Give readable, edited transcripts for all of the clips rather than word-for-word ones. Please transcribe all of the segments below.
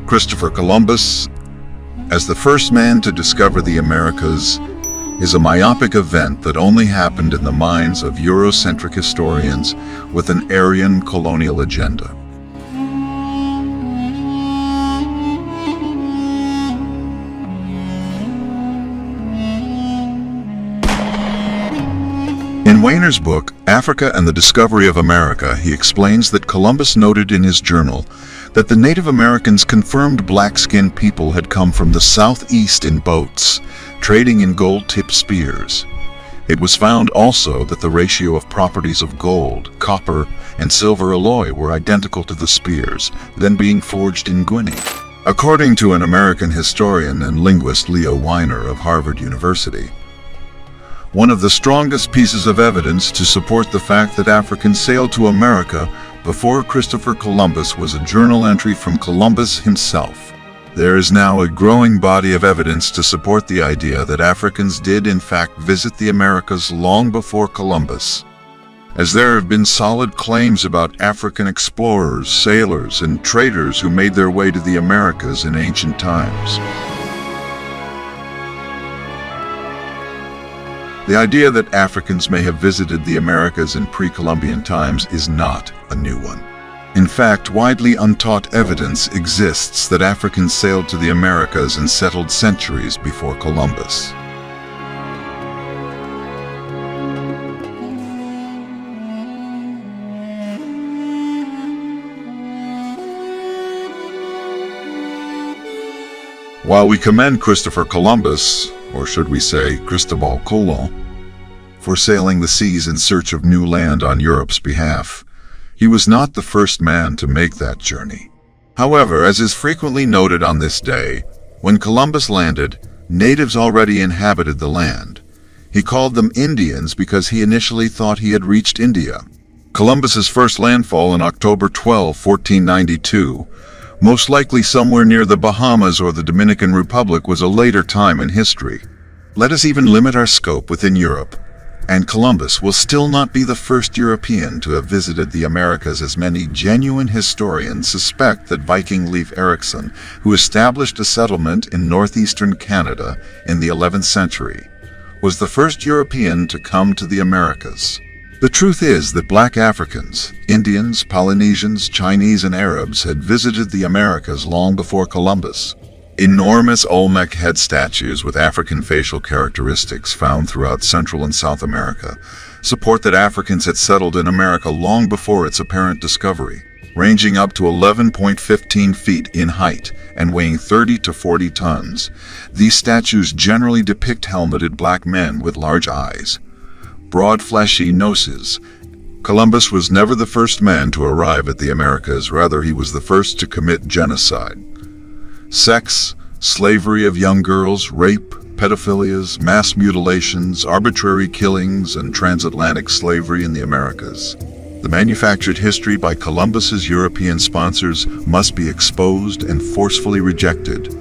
Christopher Columbus, as the first man to discover the Americas, is a myopic event that only happened in the minds of Eurocentric historians with an Aryan colonial agenda. In Wehner's book, Africa and the Discovery of America, he explains that Columbus noted in his journal that the Native Americans confirmed black-skinned people had come from the southeast in boats, trading in gold-tipped spears. It was found also that the ratio of properties of gold, copper, and silver alloy were identical to the spears, then being forged in Guinea. According to an American historian and linguist, Leo Weiner of Harvard University, one of the strongest pieces of evidence to support the fact that Africans sailed to America before Christopher Columbus was a journal entry from Columbus himself. There is now a growing body of evidence to support the idea that Africans did in fact visit the Americas long before Columbus, as there have been solid claims about African explorers, sailors, and traders who made their way to the Americas in ancient times. The idea that Africans may have visited the Americas in pre-Columbian times is not a new one. In fact, widely untaught evidence exists that Africans sailed to the Americas and settled centuries before Columbus. While we commend Christopher Columbus, or should we say Cristobal Colon, for sailing the seas in search of new land on Europe's behalf, he was not the first man to make that journey. However, as is frequently noted on this day, when Columbus landed, natives already inhabited the land. He called them Indians because he initially thought he had reached India. Columbus's first landfall in October 12, 1492, most likely somewhere near the Bahamas or the Dominican Republic, was a later time in history. Let us even limit our scope within Europe, and Columbus will still not be the first European to have visited the Americas, as many genuine historians suspect that Viking Leif Erikson, who established a settlement in northeastern Canada in the 11th century, was the first European to come to the Americas. The truth is that black Africans, Indians, Polynesians, Chinese, and Arabs had visited the Americas long before Columbus. Enormous Olmec head statues with African facial characteristics found throughout Central and South America support that Africans had settled in America long before its apparent discovery, ranging up to 11.15 feet in height and weighing 30 to 40 tons. These statues generally depict helmeted black men with large eyes, broad fleshy noses. Columbus was never the first man to arrive at the Americas, rather he was the first to commit genocide. Sex, slavery of young girls, rape, pedophilias, mass mutilations, arbitrary killings, and transatlantic slavery in the Americas. The manufactured history by Columbus's European sponsors must be exposed and forcefully rejected.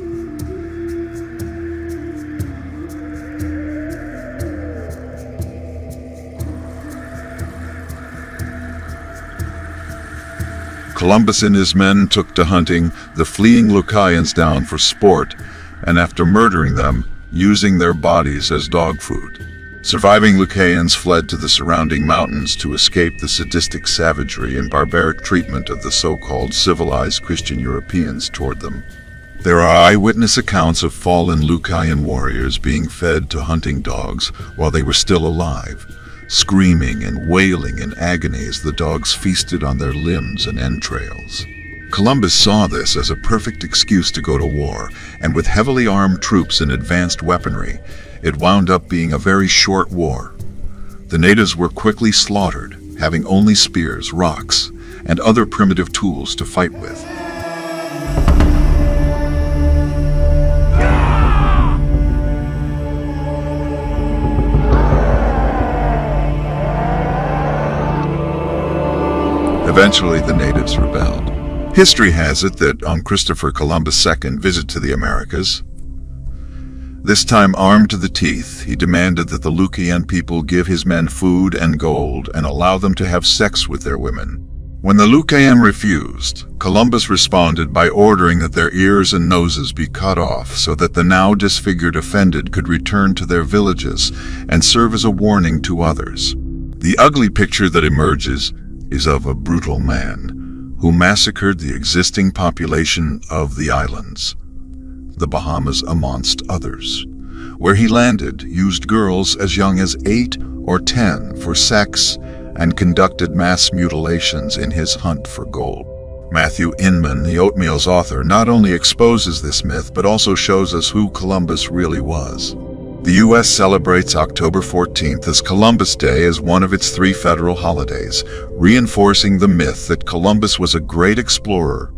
Columbus and his men took to hunting the fleeing Lucayans down for sport, and after murdering them, using their bodies as dog food. Surviving Lucayans fled to the surrounding mountains to escape the sadistic savagery and barbaric treatment of the so-called civilized Christian Europeans toward them. There are eyewitness accounts of fallen Lucayan warriors being fed to hunting dogs while they were still alive, screaming and wailing in agony as the dogs feasted on their limbs and entrails. Columbus saw this as a perfect excuse to go to war, and with heavily armed troops and advanced weaponry, it wound up being a very short war. The natives were quickly slaughtered, having only spears, rocks, and other primitive tools to fight with. Eventually, the natives rebelled. History has it that on Christopher Columbus' second visit to the Americas, this time armed to the teeth, he demanded that the Lucayan people give his men food and gold and allow them to have sex with their women. When the Lucayan refused, Columbus responded by ordering that their ears and noses be cut off so that the now disfigured offended could return to their villages and serve as a warning to others. The ugly picture that emerges is of a brutal man who massacred the existing population of the islands, the Bahamas amongst others. Where he landed, used girls as young as 8 or 10 for sex and conducted mass mutilations in his hunt for gold. Matthew Inman, the Oatmeal's author, not only exposes this myth, but also shows us who Columbus really was. The U.S. celebrates October 14th as Columbus Day as one of its 3 federal holidays, reinforcing the myth that Columbus was a great explorer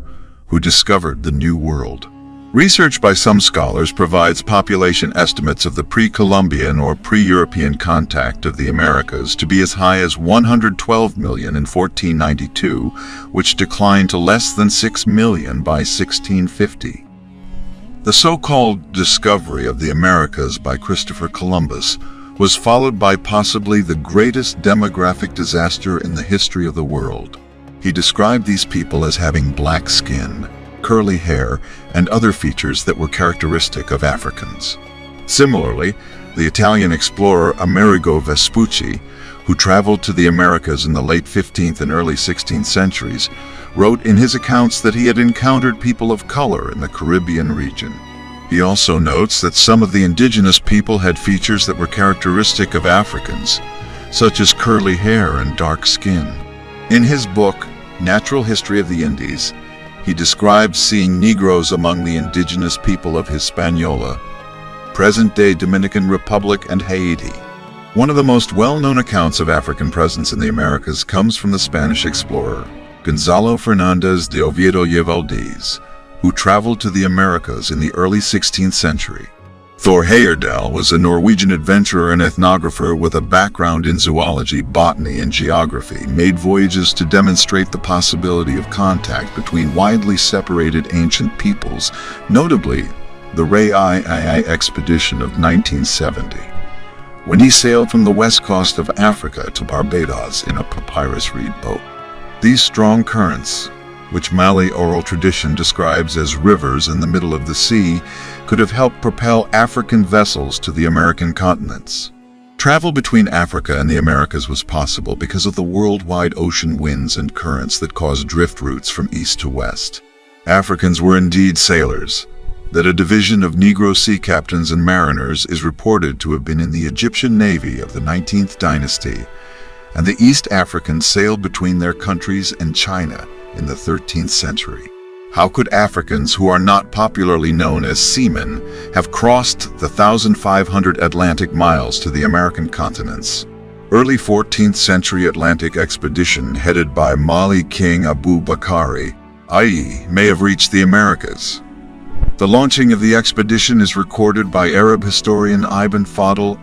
who discovered the New World. Research by some scholars provides population estimates of the pre-Columbian or pre-European contact of the Americas to be as high as 112 million in 1492, which declined to less than 6 million by 1650. The so-called discovery of the Americas by Christopher Columbus was followed by possibly the greatest demographic disaster in the history of the world. He described these people as having black skin, curly hair, and other features that were characteristic of Africans. Similarly, the Italian explorer Amerigo Vespucci, who traveled to the Americas in the late 15th and early 16th centuries, wrote in his accounts that he had encountered people of color in the Caribbean region. He also notes that some of the indigenous people had features that were characteristic of Africans, such as curly hair and dark skin. In his book, Natural History of the Indies, he describes seeing Negroes among the indigenous people of Hispaniola, present-day Dominican Republic, and Haiti. One of the most well-known accounts of African presence in the Americas comes from the Spanish explorer, Gonzalo Fernández de Oviedo y Valdez, who traveled to the Americas in the early 16th century. Thor Heyerdahl was a Norwegian adventurer and ethnographer with a background in zoology, botany, and geography, made voyages to demonstrate the possibility of contact between widely separated ancient peoples, notably the Rai expedition of 1970, when he sailed from the west coast of Africa to Barbados in a papyrus reed boat. These strong currents, which Malay oral tradition describes as rivers in the middle of the sea, could have helped propel African vessels to the American continents. Travel between Africa and the Americas was possible because of the worldwide ocean winds and currents that caused drift routes from east to west. Africans were indeed sailors, that a division of Negro sea captains and mariners is reported to have been in the Egyptian navy of the 19th dynasty, and the East Africans sailed between their countries and China in the 13th century. How could Africans who are not popularly known as seamen have crossed the 1,500 Atlantic miles to the American continents? Early 14th century Atlantic expedition headed by Mali King Abu Bakari, i.e., may have reached the Americas. The launching of the expedition is recorded by Arab historian Ibn Fadl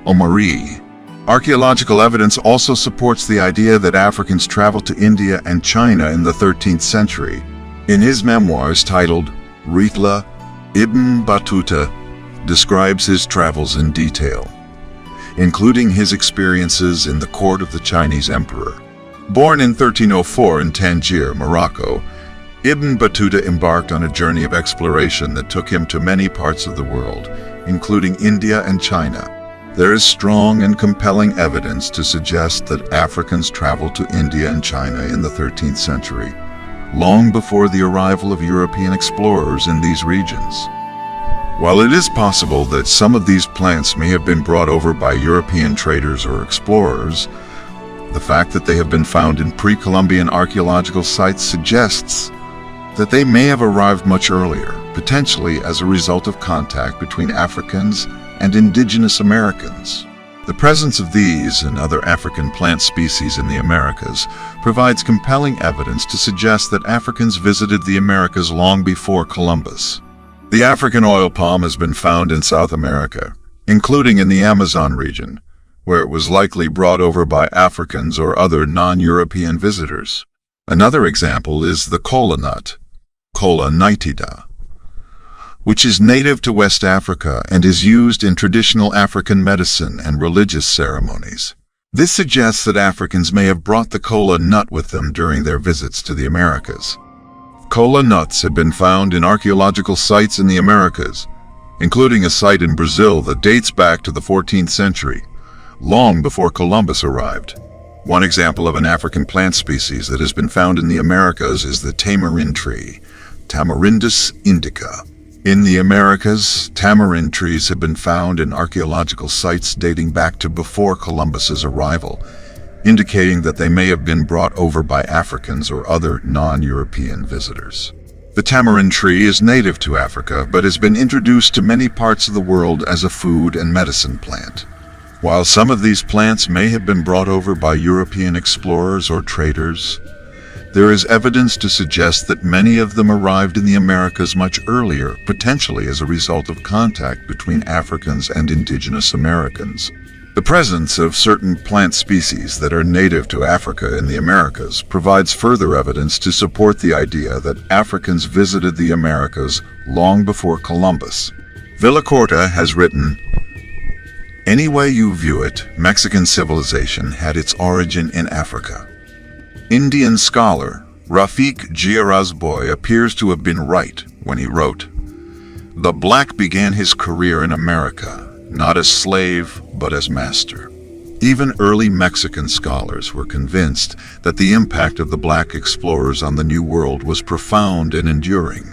al-Omari. Archaeological evidence also supports the idea that Africans traveled to India and China in the 13th century. In his memoirs titled Rihla, Ibn Battuta describes his travels in detail, including his experiences in the court of the Chinese emperor. Born in 1304 in Tangier, Morocco, Ibn Battuta embarked on a journey of exploration that took him to many parts of the world, including India and China. There is strong and compelling evidence to suggest that Africans traveled to India and China in the 13th century, long before the arrival of European explorers in these regions. While it is possible that some of these plants may have been brought over by European traders or explorers, the fact that they have been found in pre-Columbian archaeological sites suggests that they may have arrived much earlier, potentially as a result of contact between Africans and indigenous Americans. The presence of these and other African plant species in the Americas provides compelling evidence to suggest that Africans visited the Americas long before Columbus. The African oil palm has been found in South America, including in the Amazon region, where it was likely brought over by Africans or other non-European visitors. Another example is the kola nut, Kola nitida, which is native to West Africa and is used in traditional African medicine and religious ceremonies. This suggests that Africans may have brought the kola nut with them during their visits to the Americas. Kola nuts have been found in archaeological sites in the Americas, including a site in Brazil that dates back to the 14th century, long before Columbus arrived. One example of an African plant species that has been found in the Americas is the tamarind tree, Tamarindus indica. In the Americas, tamarind trees have been found in archaeological sites dating back to before Columbus's arrival, indicating that they may have been brought over by Africans or other non-European visitors. The tamarind tree is native to Africa, but has been introduced to many parts of the world as a food and medicine plant. While some of these plants may have been brought over by European explorers or traders, there is evidence to suggest that many of them arrived in the Americas much earlier, potentially as a result of contact between Africans and indigenous Americans. The presence of certain plant species that are native to Africa in the Americas provides further evidence to support the idea that Africans visited the Americas long before Columbus. Villacorta has written, "Any way you view it, Mexican civilization had its origin in Africa." Indian scholar Rafiq Girazboy appears to have been right when he wrote, "The black began his career in America, not as slave, but as master." Even early Mexican scholars were convinced that the impact of the black explorers on the New World was profound and enduring.